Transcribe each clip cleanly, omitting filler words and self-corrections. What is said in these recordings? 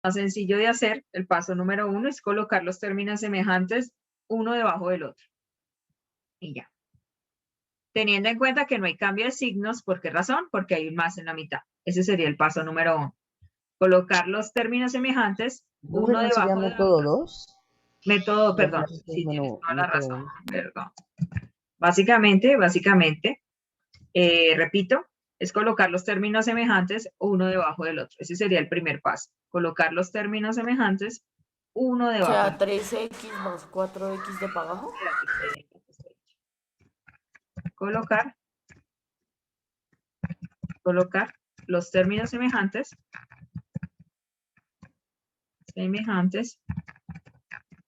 más sencillo de hacer, el paso número 1 es colocar los términos semejantes uno debajo del otro. Y ya. Teniendo en cuenta que no hay cambio de signos, ¿por qué razón? Porque hay un más en la mitad. Ese sería el paso número 1. Colocar los términos semejantes uno ¿No sería debajo del método otro. 2? Método, Me perdón, parece que es sí tienes toda la método razón, 1. perdón. Básicamente, repito, es colocar los términos semejantes uno debajo del otro. Ese sería el primer paso. Colocar los términos semejantes uno O debajo del sea, otro. 3x más 4x de para abajo. Colocar los términos semejantes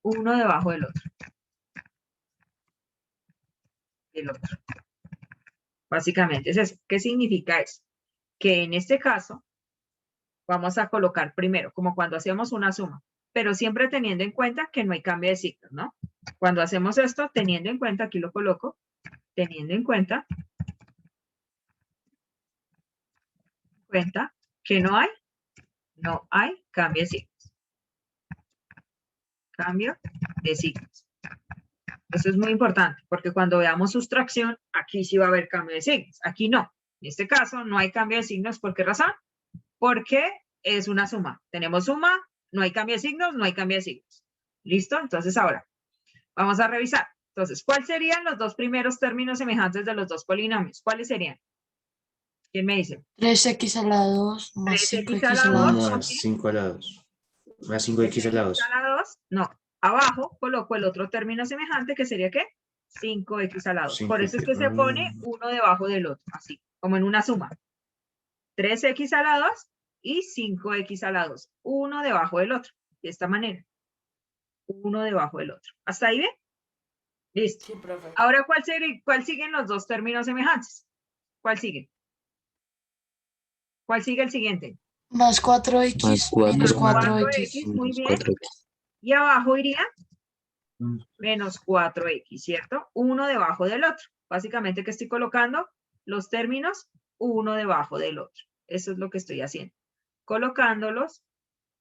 uno debajo del otro. Básicamente es eso. ¿Qué significa eso? Que en este caso vamos a colocar primero, como cuando hacemos una suma, pero siempre teniendo en cuenta que no hay cambio de signos, ¿no? Cuando hacemos esto, teniendo en cuenta, aquí lo coloco, teniendo en cuenta que no hay cambio de signos. Cambio de signos. Eso es muy importante, porque cuando veamos sustracción, aquí sí va a haber cambio de signos, aquí no. En este caso no hay cambio de signos, ¿por qué razón? Porque es una suma. Tenemos suma, no hay cambio de signos, no hay cambio de signos. ¿Listo? Entonces ahora, vamos a revisar. Entonces, ¿cuáles serían los dos primeros términos semejantes de los dos polinomios? ¿Cuáles serían? ¿Quién me dice? 3x a la 2 más 3x a 5x la a la 2. 2. Más 5 a la 2. Más 5x a la 2. A la 2, no. Abajo coloco el otro término semejante que sería ¿qué? 5x a la 2. Por eso es que se pone uno debajo del otro, así, como en una suma. 3x a la 2 y 5x a la 2. Uno debajo del otro, de esta manera. Uno debajo del otro. ¿Hasta ahí bien? Listo. Sí, profe. Ahora, ¿cuál siguen los dos términos semejantes? ¿Cuál sigue? ¿Cuál sigue el siguiente? Más 4x Más 4. menos 4x, 4x. muy Más bien. 4x. Y abajo iría menos 4x, ¿cierto? Uno debajo del otro. Básicamente, que estoy colocando los términos uno debajo del otro. Eso es lo que estoy haciendo. Colocándolos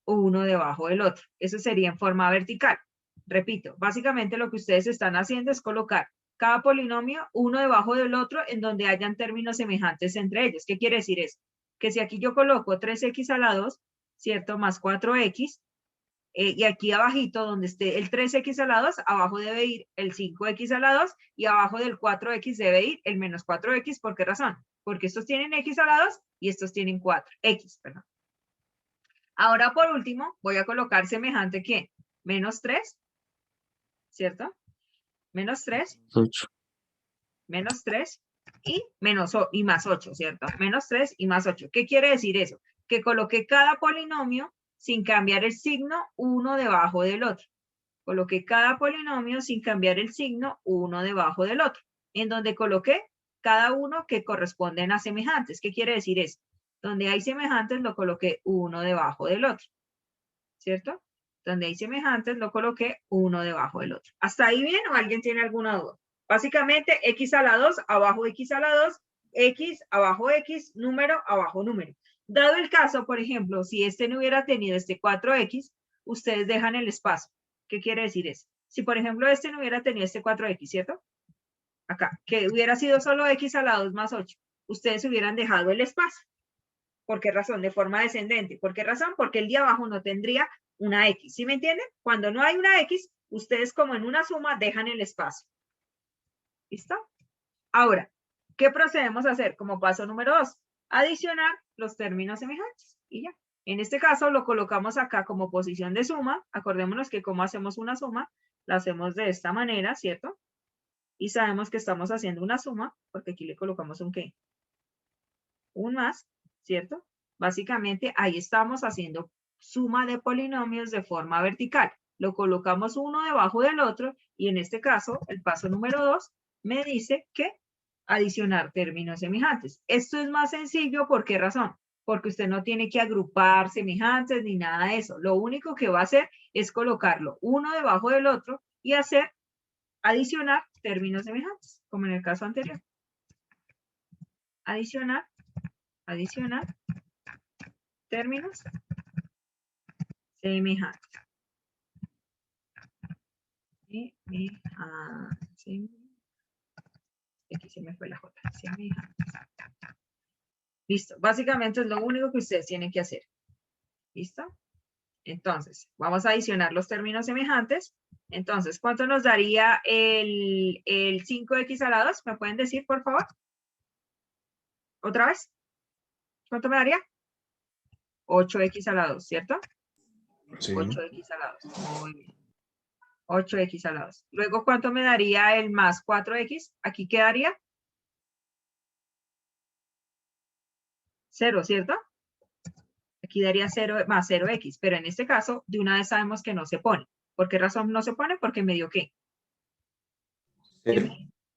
uno debajo del otro. Eso sería en forma vertical. Repito, básicamente lo que ustedes están haciendo es colocar cada polinomio uno debajo del otro en donde hayan términos semejantes entre ellos. ¿Qué quiere decir eso? Que si aquí yo coloco 3x a la 2, ¿cierto? Más 4x, y aquí abajito donde esté el 3x a la 2, abajo debe ir el 5x a la 2 y abajo del 4x debe ir el menos 4x. ¿Por qué razón? Porque estos tienen x a la 2 y estos tienen 4x, perdón. Ahora, por último, voy a colocar semejante que menos 3, ¿cierto? Menos 3, 8. menos 3 y más 8, ¿cierto? Menos 3 y más 8. ¿Qué quiere decir eso? Que coloqué cada polinomio sin cambiar el signo uno debajo del otro. Coloqué cada polinomio sin cambiar el signo uno debajo del otro. En donde coloqué cada uno que corresponden a semejantes. ¿Qué quiere decir eso? Donde hay semejantes lo coloqué uno debajo del otro, ¿cierto? Donde hay semejantes lo coloqué uno debajo del otro. ¿Hasta ahí bien o alguien tiene alguna duda? Básicamente, x a la 2, abajo x a la 2, x, abajo x, número, abajo número. Dado el caso, por ejemplo, si este no hubiera tenido este 4x, ustedes dejan el espacio. ¿Qué quiere decir eso? Si, por ejemplo, este no hubiera tenido este 4x, ¿cierto? Acá, que hubiera sido solo x a la 2 más 8, ustedes hubieran dejado el espacio. ¿Por qué razón? De forma descendente. ¿Por qué razón? Porque el de abajo no tendría una X. ¿Sí me entienden? Cuando no hay una X, ustedes como en una suma dejan el espacio. ¿Listo? Ahora, ¿qué procedemos a hacer? Como paso número 2, adicionar los términos semejantes. Y ya. En este caso lo colocamos acá como posición de suma. Acordémonos que como hacemos una suma, la hacemos de esta manera, ¿cierto? Y sabemos que estamos haciendo una suma, porque aquí le colocamos un ¿qué? Un más, ¿cierto? Básicamente ahí estamos haciendo suma de polinomios de forma vertical. Lo colocamos uno debajo del otro y en este caso, el paso número 2 me dice que adicionar términos semejantes. Esto es más sencillo, ¿por qué razón? Porque usted no tiene que agrupar semejantes ni nada de eso. Lo único que va a hacer es colocarlo uno debajo del otro y hacer adicionar términos semejantes, como en el caso anterior. Adicionar términos semejante. Aquí se me fue la J. Semejante. Listo. Básicamente es lo único que ustedes tienen que hacer. ¿Listo? Entonces, vamos a adicionar los términos semejantes. Entonces, ¿cuánto nos daría el 5x a la 2? ¿Me pueden decir, por favor? ¿Otra vez? ¿Cuánto me daría? 8x a la 2, ¿cierto? Sí. 8x a la 2. Muy bien. 8x a la 2. Luego, ¿cuánto me daría el más 4x? Aquí quedaría 0, ¿cierto? Aquí daría 0 más 0x, pero en este caso, de una vez sabemos que no se pone. ¿Por qué razón no se pone? Porque me dio ¿qué? Cero.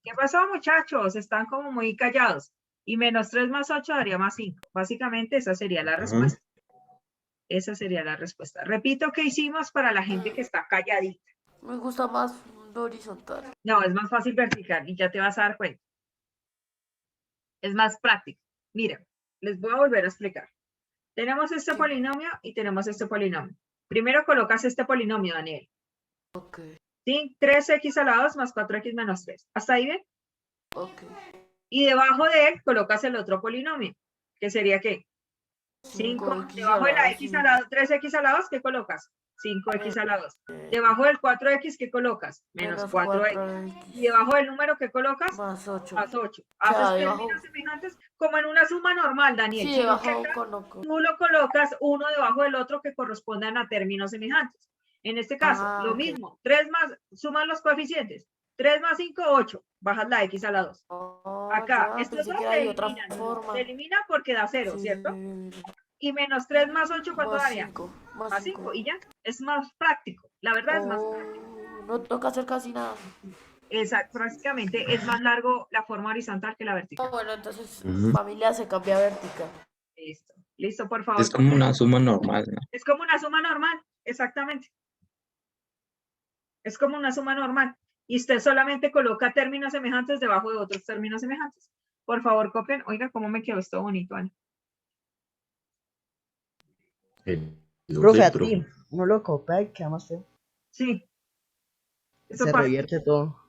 ¿Qué pasó, muchachos? Están como muy callados. Y menos 3 más 8 daría más 5. Básicamente, esa sería la respuesta. Esa sería la respuesta. Repito qué hicimos para la gente que está calladita. Me gusta más lo horizontal. No, es más fácil vertical y ya te vas a dar cuenta. Es más práctico. Mira, les voy a volver a explicar. Tenemos este polinomio y tenemos este polinomio. Primero colocas este polinomio, Daniel. Ok, ¿Sí? 3x a la 2 más 4x menos 3. ¿Hasta ahí bien? ok. Y debajo de él colocas el otro polinomio, que sería ¿qué? 5. 5x Debajo de la x a la 2, 3x a la 2, ¿qué colocas? 5x a la 2. Debajo del 4x, ¿qué colocas? Menos 4x. Y debajo del número, ¿qué colocas? Más 8. Más 8. O sea, Haces debajo- términos semejantes como en una suma normal, Daniel. Sí, Sino que debajo acá coloco. tú lo colocas uno debajo del otro que correspondan a términos semejantes. En este caso, lo Ok. mismo. 3 más, suman los coeficientes. 3 más 5, 8. Bajas la x a la 2. Acá, Ya, estos pensé dos que era se de otra eliminan. forma. Se elimina porque da 0, Sí. ¿cierto? Y menos 3 más 8, ¿cuánto Más daría? 5. Más 5. Y ya, es más práctico. La verdad es más práctico. No toca hacer casi nada. Exacto, prácticamente es más largo la forma horizontal que la vertical. Bueno, entonces Ujú. familia se cambia a vertical. Listo. Listo, por favor. Es como una suma normal, ¿no? Es como una suma normal, exactamente. Es como una suma normal. Y usted solamente coloca términos semejantes debajo de otros términos semejantes. Por favor, copien. Oiga, cómo me quedó esto bonito, Ana. Profe, a ti, no lo copia y queda más feo. Sí. Eso Se pasa. revierte todo.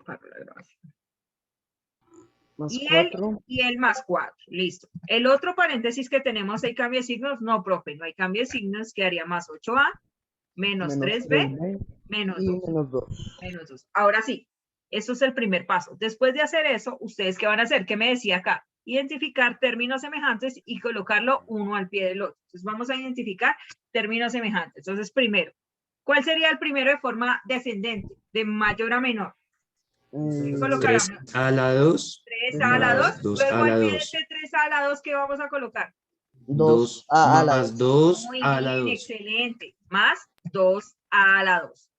Paro la grabación. Más Y 4. el más 4. Listo. El otro paréntesis que tenemos, ¿hay cambio de signos? No, profe, no hay cambio de signos, quedaría más 8a, menos 3b, 3B menos y 2. menos 2. Menos 2. Ahora sí, eso es el primer paso. Después de hacer eso, ¿ustedes qué van a hacer? ¿Qué me decía acá? Identificar términos semejantes y colocarlo uno al pie del otro. Entonces vamos a identificar términos semejantes. Entonces, primero, ¿cuál sería el primero de forma descendente, de mayor a menor? ¿Qué colocarán? 3 a la 2 3a a la 2. más 2 Luego a la al pie de 2. este 3a a la 2, ¿qué vamos a colocar? 2 a la más 2. 2 Muy a la bien, 2. excelente. Más 2 a la 2.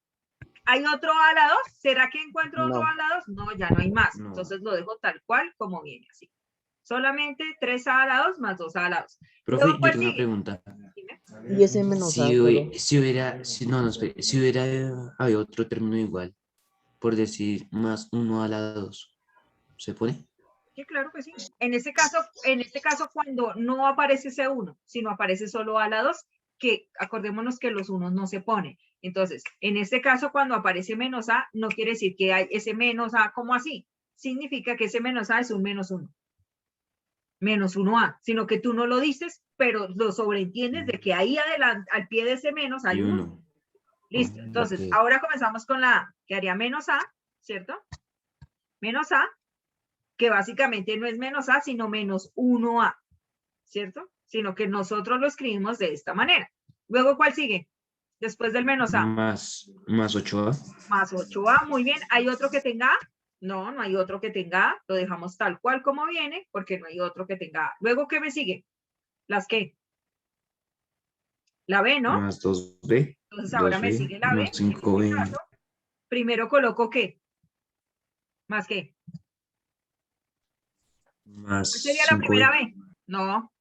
¿Hay otro a la 2? ¿Será que encuentro otro No. a la 2? No, ya no hay más. No. Entonces lo dejo tal cual como viene así. Solamente 3a a la 2 más 2 a la 2. Profe, Luego, yo ¿cuál tengo una sigue? pregunta. Dime. Y ese menos A Si, solo. si hubiera habido otro término igual, por decir más 1 a la 2, ¿se pone? Sí, claro que sí. En este caso, cuando no aparece ese 1, sino aparece solo a la 2, que acordémonos que los unos no se ponen. Entonces, en este caso, cuando aparece menos a, no quiere decir que hay ese menos a como así. Significa que ese menos a es un menos 1. Menos 1a, sino que tú no lo dices, pero lo sobreentiendes de que ahí adelante, al pie de ese menos hay Y un 1. Listo. Entonces, Ok. ahora comenzamos con la A, que haría menos a, ¿cierto? Menos a, que básicamente no es menos a, sino menos 1a, ¿cierto? Sino que nosotros lo escribimos de esta manera. Luego, ¿cuál sigue? Después del menos A. Más 8A. Más 8A, muy bien. ¿Hay otro que tenga A? No, no hay otro que tenga A. Lo dejamos tal cual como viene, porque no hay otro que tenga A. Luego, ¿qué me sigue? ¿Las qué? La B, ¿no? Más 2B. Entonces ahora me 2B, sigue la B. más En este 5B. caso, primero coloco ¿qué? ¿Más qué? Más ¿Cuál sería la 5B. primera B? No.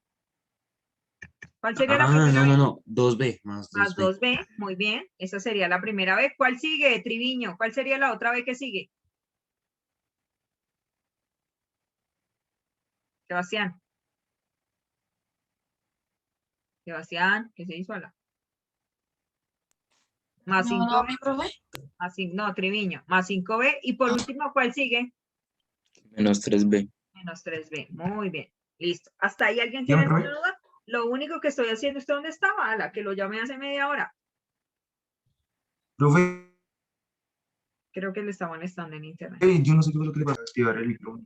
¿Cuál sería la Ah, primera B? no. 2B. Más Más 2B. 2B, muy bien. Esa sería la primera B. ¿Cuál sigue, Triviño? ¿Cuál sería la otra B que sigue? Sebastián. Sebastián, ¿qué se hizo? Más No, 5B, mi profe. no, Triviño, más 5B. Y por último, ¿cuál sigue? Menos 3B. Menos 3B. Muy bien. Listo. ¿Hasta ahí alguien tiene alguna duda? Lo único que estoy haciendo, ¿usted dónde estaba? A la que lo llamé hace media hora. Profe, Creo que le está molestando en internet. yo no sé qué fue lo que le pasó a activar el micrófono.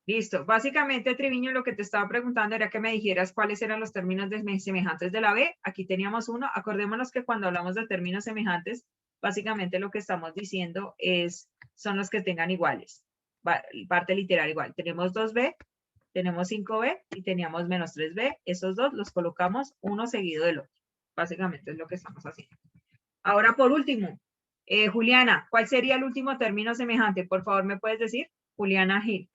Listo. Básicamente, Triviño, lo que te estaba preguntando era que me dijeras cuáles eran los términos semejantes de la B. Aquí teníamos uno. Acordémonos que cuando hablamos de términos semejantes, básicamente lo que estamos diciendo son los que tengan iguales. Parte literal igual. Tenemos 2B, tenemos 5B y teníamos menos 3B. Esos dos los colocamos uno seguido del otro. Básicamente es lo que estamos haciendo. Ahora, por último, Juliana, ¿cuál sería el último término semejante? Por favor, ¿me puedes decir? Juliana Gil.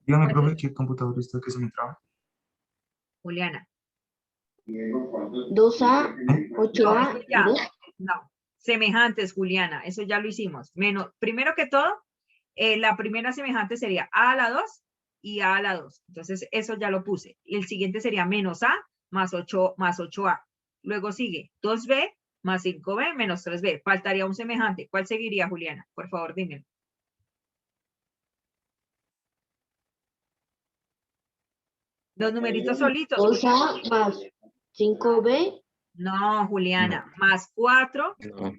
Dígame, profe, ¿qué computador está que se me traba? Juliana. 2A, 8A y Ya. 2. No, semejantes, Juliana, eso ya lo hicimos. Primero que todo, la primera semejante sería A a la 2 y A a la 2. Entonces, eso ya lo puse. Y el siguiente sería menos A más 8A. Luego sigue 2B más 5B menos 3B. Faltaría un semejante. ¿Cuál seguiría, Juliana? Por favor, dímelo. Los numeritos solitos. 2A más 5B. No, Juliana. Más 4 No.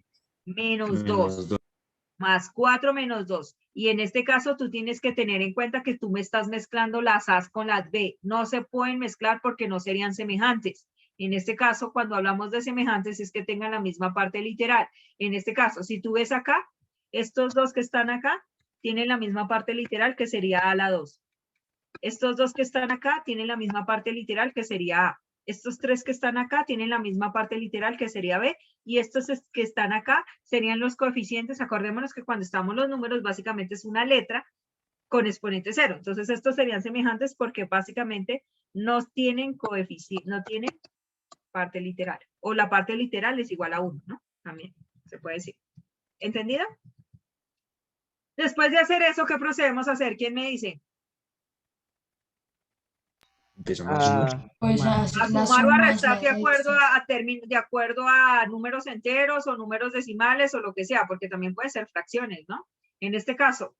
menos 2. Más 4 menos 2. Y en este caso tú tienes que tener en cuenta que tú me estás mezclando las A con las B. No se pueden mezclar porque no serían semejantes. En este caso, cuando hablamos de semejantes, es que tengan la misma parte literal. En este caso, si tú ves acá, estos dos que están acá tienen la misma parte literal que sería A a la 2. Estos dos que están acá tienen la misma parte literal que sería A. Estos tres que están acá tienen la misma parte literal que sería B, y estos que están acá serían los coeficientes. Acordémonos que cuando estamos los números, básicamente es una letra con exponente cero. Entonces, estos serían semejantes porque básicamente no tienen coeficiente, no tienen parte literal. O la parte literal es igual a 1, ¿no? También se puede decir. ¿Entendido? Después de hacer eso, ¿qué procedemos a hacer? ¿Quién me dice? Empezamos a sumar. Pues Sumar. así A la sumar o a suma restar es de la acuerdo X. de acuerdo a números enteros o números decimales o lo que sea, porque también puede ser fracciones, ¿no? En este caso,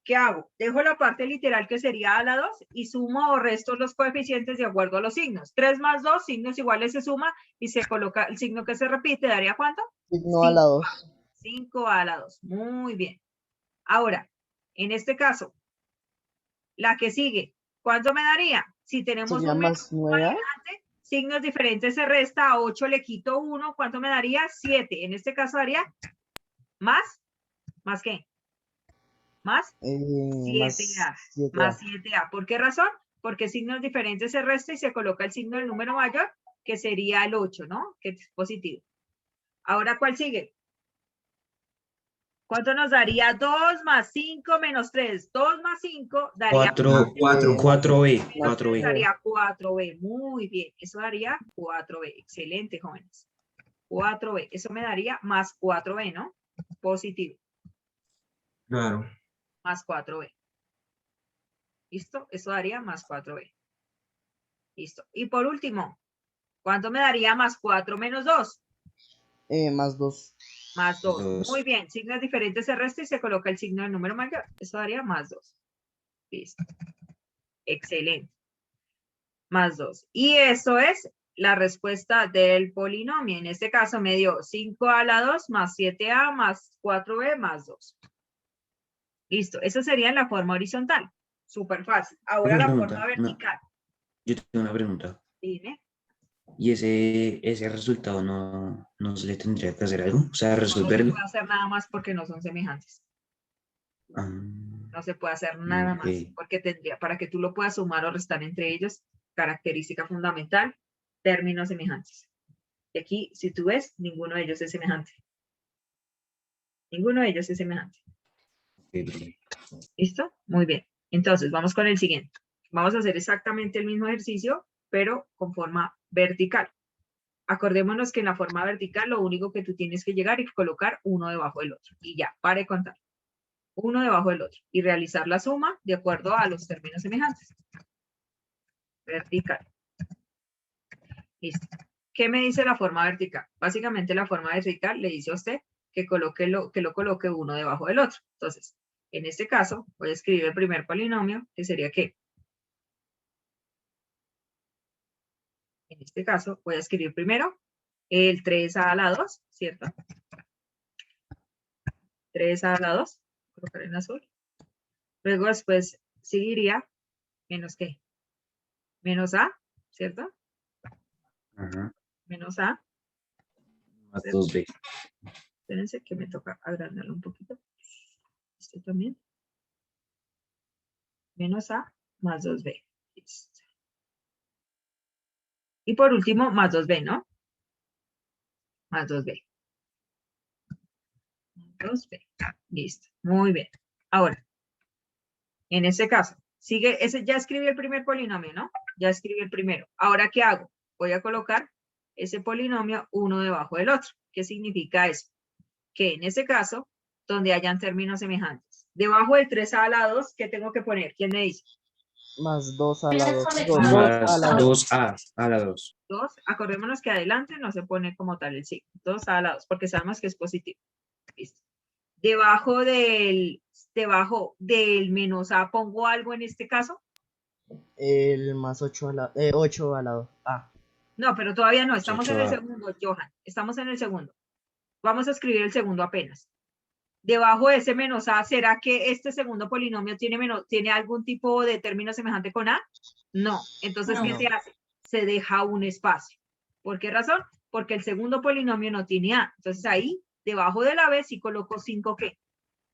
¿qué hago? Dejo la parte literal que sería a la 2 y sumo o resto los coeficientes de acuerdo a los signos. 3 más 2, signos iguales se suma y se coloca el signo que se repite. ¿Daría cuánto? Signo a la 2. 5 a la 2. Muy bien. Ahora, en este caso, la que sigue, ¿cuánto me daría? Si tenemos Sería un más 9. signos diferentes se resta, a 8 le quito 1, ¿cuánto me daría? 7. En este caso daría más qué? Más 7A. Más 7A. ¿Por qué razón? Porque signos diferentes se resta y se coloca el signo del número mayor, que sería el 8, ¿no? Que es positivo. Ahora, ¿cuál sigue? ¿Cuánto nos daría 2 más 5 menos 3? 2 más 5 daría 4B. 4B. daría 4B. Muy bien. Eso daría 4B. Excelente, jóvenes. 4B. Eso me daría más 4B, ¿no? Positivo. Claro. Más 4B. ¿Listo? Eso daría más 4B. Listo. Y por último, ¿cuánto me daría más 4 menos 2? Más 2. Más 2. 2. Muy bien. Signos diferentes se resta y se coloca el signo del número mayor. Eso daría más 2. Listo. Excelente. Más 2. Y eso es la respuesta del polinomio. En este caso me dio 5 a la 2 más 7a más 4b más 2. Listo. Eso sería en la forma horizontal. Súper fácil. Ahora la forma vertical. Yo tengo una pregunta. Dime. Y ese resultado no se le tendría que hacer algo, o sea, No se resolverlo. puede hacer nada más porque no son semejantes. Ah, No se puede hacer nada más ok. porque tendría, para que tú lo puedas sumar o restar entre ellos, característica fundamental, términos semejantes. Y aquí, si tú ves, ninguno de ellos es semejante. Ninguno de ellos es semejante. Ok, profe. ¿Listo? Muy bien. Entonces, vamos con el siguiente. Vamos a hacer exactamente el mismo ejercicio, pero con forma vertical. Acordémonos que en la forma vertical lo único que tú tienes que llegar y colocar uno debajo del otro. Y ya, pare de contar. Uno debajo del otro. Y realizar la suma de acuerdo a los términos semejantes. Vertical. Listo. ¿Qué me dice la forma vertical? Básicamente la forma vertical le dice a usted que lo coloque uno debajo del otro. Entonces, en este caso, voy a escribir el primer polinomio, que sería ¿qué? En este caso, voy a escribir primero el 3a a la 2, ¿cierto? 3a a la 2, colocar en azul. Luego después seguiría menos ¿qué? Menos a, ¿cierto? Ajá. Menos a. Más 2b. Espérense que me toca agrandarlo un poquito. Este también. Menos a más 2b. Listo. Y por último, más 2b, ¿no? Más 2b. 2b. Listo. Muy bien. Ahora, en este caso, sigue, ese ya escribí el primer polinomio, ¿no? Ya escribí el primero. Ahora, ¿qué hago? Voy a colocar ese polinomio uno debajo del otro. ¿Qué significa eso? Que en ese caso, donde hayan términos semejantes, debajo del 3a a la 2, ¿qué tengo que poner? ¿Quién me dice? Más 2 a la 2. 2 a Más la 2. 2a a la 2. 2. Acordémonos que adelante no se pone como tal el signo. 2a a la 2, porque sabemos que es positivo. Listo. Debajo del menos a, ¿pongo algo en este caso? El más 8 a la 8 a la 2. Ah, No, pero todavía no, estamos en el 8a. segundo, Johan. Estamos en el segundo. Vamos a escribir el segundo apenas. Debajo de ese menos a, ¿será que este segundo polinomio tiene algún tipo de término semejante con a? No. Entonces, ¿qué no. se hace? Se deja un espacio. ¿Por qué razón? Porque el segundo polinomio no tiene a. Entonces ahí, debajo de la b, sí coloco 5 ¿qué?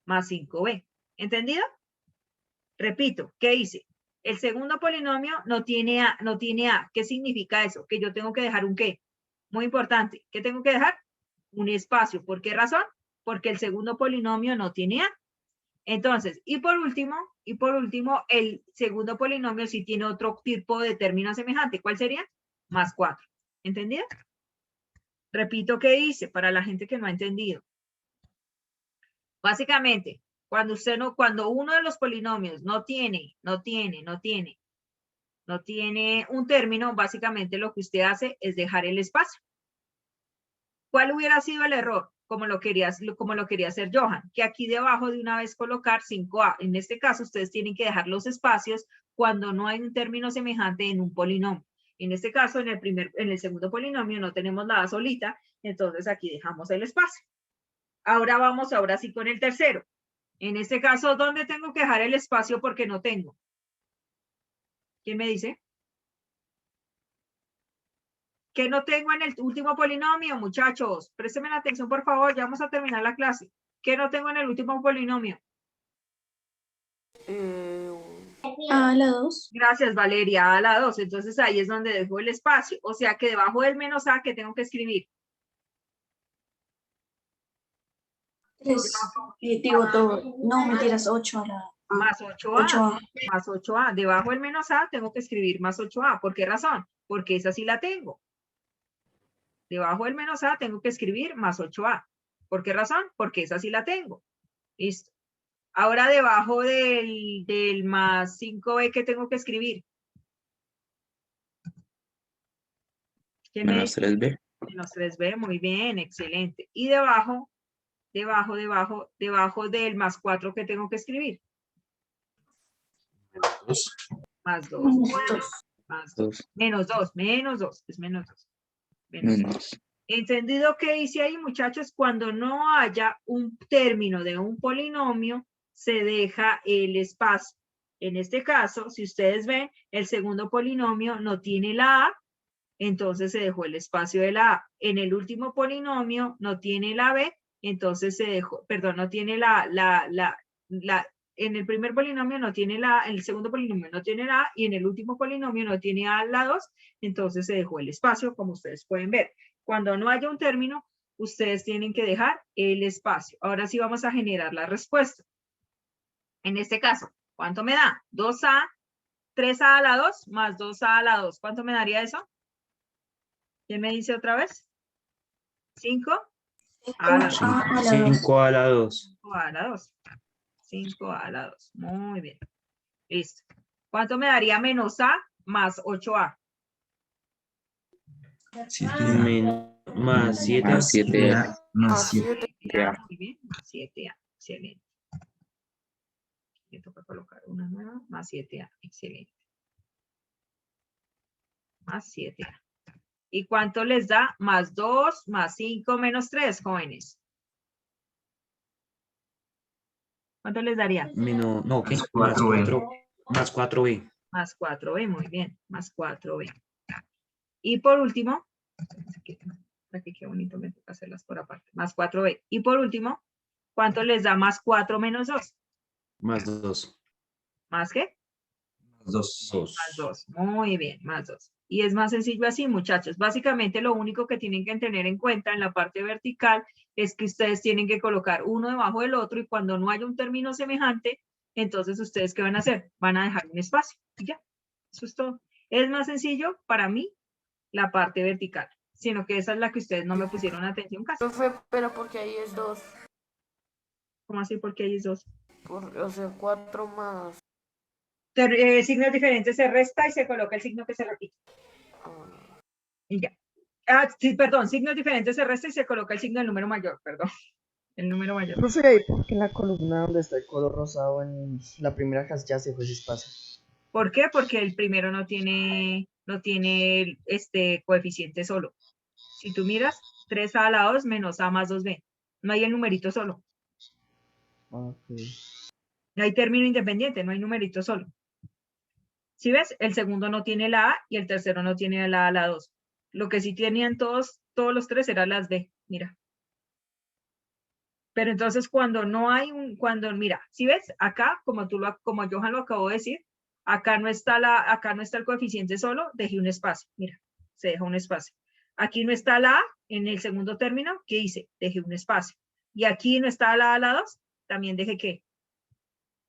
Más 5b. ¿Entendido? Repito, ¿qué hice? El segundo polinomio no tiene a, no tiene a. ¿Qué significa eso? Que yo tengo que dejar un qué. Muy importante. ¿Qué tengo que dejar? Un espacio. ¿Por qué razón? Porque el segundo polinomio no tiene a. Entonces, y por último, el segundo polinomio sí tiene otro tipo de término semejante. ¿Cuál sería? Más 4. ¿Entendido? Repito qué hice para la gente que no ha entendido. Básicamente, cuando uno de los polinomios no tiene un término, básicamente lo que usted hace es dejar el espacio. ¿Cuál hubiera sido el error? Como lo quería hacer Johan, que aquí debajo de una vez colocar 5a. En este caso, ustedes tienen que dejar los espacios cuando no hay un término semejante en un polinomio. En este caso, en el segundo polinomio no tenemos nada solita, entonces aquí dejamos el espacio. Ahora sí con el tercero. En este caso, ¿dónde tengo que dejar el espacio porque no tengo? ¿Quién me dice? ¿Qué no tengo en el último polinomio, muchachos? Préstenme la atención, por favor, ya vamos a terminar la clase. ¿Qué no tengo en el último polinomio? A la 2. Gracias, Valeria, a la 2. Entonces ahí es donde dejo el espacio. O sea que debajo del menos a, ¿qué tengo que escribir? 3. Digo todo. No, mentiras, 8 a la A. Más 8a. 8A. Más 8a. Debajo del menos a tengo que escribir más 8a. ¿Por qué razón? Porque esa sí la tengo. Debajo del menos a tengo que escribir más 8a. ¿Por qué razón? Porque esa sí la tengo. Listo. Ahora debajo del más 5b, ¿qué tengo que escribir? ¿Quién me Menos dice? 3b. Menos 3b, muy bien, excelente. Y debajo del más 4, ¿qué tengo que escribir? Más 2. Más 2. Menos 2, es menos 2. Menos. ¿Entendido qué dice ahí, muchachos? Cuando no haya un término de un polinomio, se deja el espacio. En este caso, si ustedes ven, el segundo polinomio no tiene la a, entonces se dejó el espacio de la A. En el último polinomio no tiene la B, entonces se dejó, perdón, no tiene en el primer polinomio no tiene la A, en el segundo polinomio no tiene la A, y en el último polinomio no tiene A la 2, entonces se dejó el espacio, como ustedes pueden ver. Cuando no haya un término, ustedes tienen que dejar el espacio. Ahora sí vamos a generar la respuesta. En este caso, ¿cuánto me da? 2A, 3A a la 2 más 2A a la 2. ¿Cuánto me daría eso? ¿Quién me dice otra vez? 5 a la 2. 5 a la 2. 5 a la 2. 5 a la 2. Muy bien. Listo. ¿Cuánto me daría menos A más 8A? Más 7. Más 7A. Más 7. 7. Muy bien. Más 7A. Excelente. Me toca colocar una nueva. Más 7A. Excelente. Más 7A. ¿Y cuánto les da? Más 2, más 5, menos 3, jóvenes. ¿Cuánto les daría? Menos, no, ¿qué? Más Más 4B. 4. Más 4B. Más 4B, muy bien. Más 4B. Y por último, aquí qué bonito, me toca hacerlas por aparte. Más 4B. Y por último, ¿cuánto les da más 4 menos 2? Más 2. ¿Más qué? Más 2. Más 2. Muy bien, más 2. Y es más sencillo así, muchachos. Básicamente lo único que tienen que tener en cuenta en la parte vertical es que ustedes tienen que colocar uno debajo del otro y cuando no haya un término semejante, entonces ustedes ¿qué van a hacer? Van a dejar un espacio y ya. Eso es todo. Es más sencillo para mí la parte vertical, sino que esa es la que ustedes no me pusieron atención casi. Profe, pero porque ahí es 2. ¿Cómo así? Porque hay 2. O sea, 4 más. Signos diferentes se resta y se coloca el signo que se repite. Y ya. Ah, sí, perdón, signos diferentes se resta y se coloca el signo del número mayor, perdón. El número mayor. Profe, ¿por qué en la columna donde está el color rosado en la primera casilla se fue ese espacio? ¿Por qué? Porque el primero no tiene este coeficiente solo. Si tú miras, 3A a la 2 menos A más 2B. No hay el numerito solo. Ok. No hay término independiente, no hay numerito solo. ¿Sí ves? El segundo no tiene la A y el tercero no tiene la A a la 2. Lo que sí tenían todos los tres eran las B. Mira. Pero entonces cuando no hay mira, ¿sí ves? Acá, como Johan lo acabó de decir, acá no está el coeficiente solo, dejé un espacio. Mira, se deja un espacio. Aquí no está la A en el segundo término, ¿qué hice? Dejé un espacio. Y aquí no está la A a la 2, también dejé ¿qué?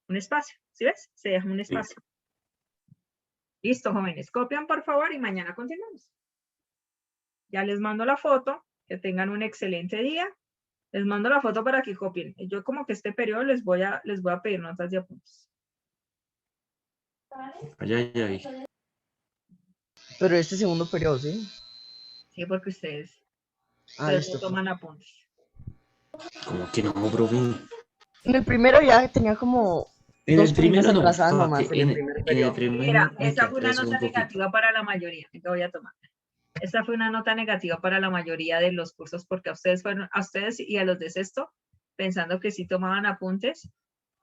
Un espacio. ¿Sí ves? Se deja un espacio. Listo, jóvenes. Copian, por favor, y mañana continuamos. Ya les mando la foto. Que tengan un excelente día. Les mando la foto para que copien. Yo como que este periodo les voy a pedir notas de apuntes. Ay, ay, ay. Pero este segundo periodo, ¿sí? Sí, porque ustedes Ah, no listo. toman apuntes. Como que no, profe. En el primero ya tenía como En dos el primero periodos no. atrasadas Ah, nomás, que en el primer en el periodo. primero Mira, hay que esa fue una atrasar un nota poquito. negativa para la mayoría. Que voy a tomar. Esta fue una nota negativa para la mayoría de los cursos porque a ustedes y a los de sexto, pensando que sí tomaban apuntes,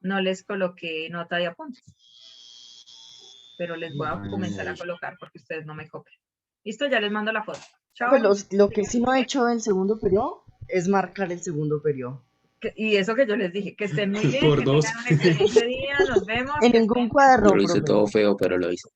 no les coloqué nota de apuntes. Pero les voy a comenzar a colocar porque ustedes no me copian. Listo, ya les mando la foto. Chao. Pues lo que sí no he hecho en el segundo periodo es marcar el segundo periodo. Y eso que yo les dije, que estén muy bien, Por que dos. tengan un excelente día, nos vemos. En que ningún estén- cuaderno, Yo lo hice profe. todo feo, pero lo hice.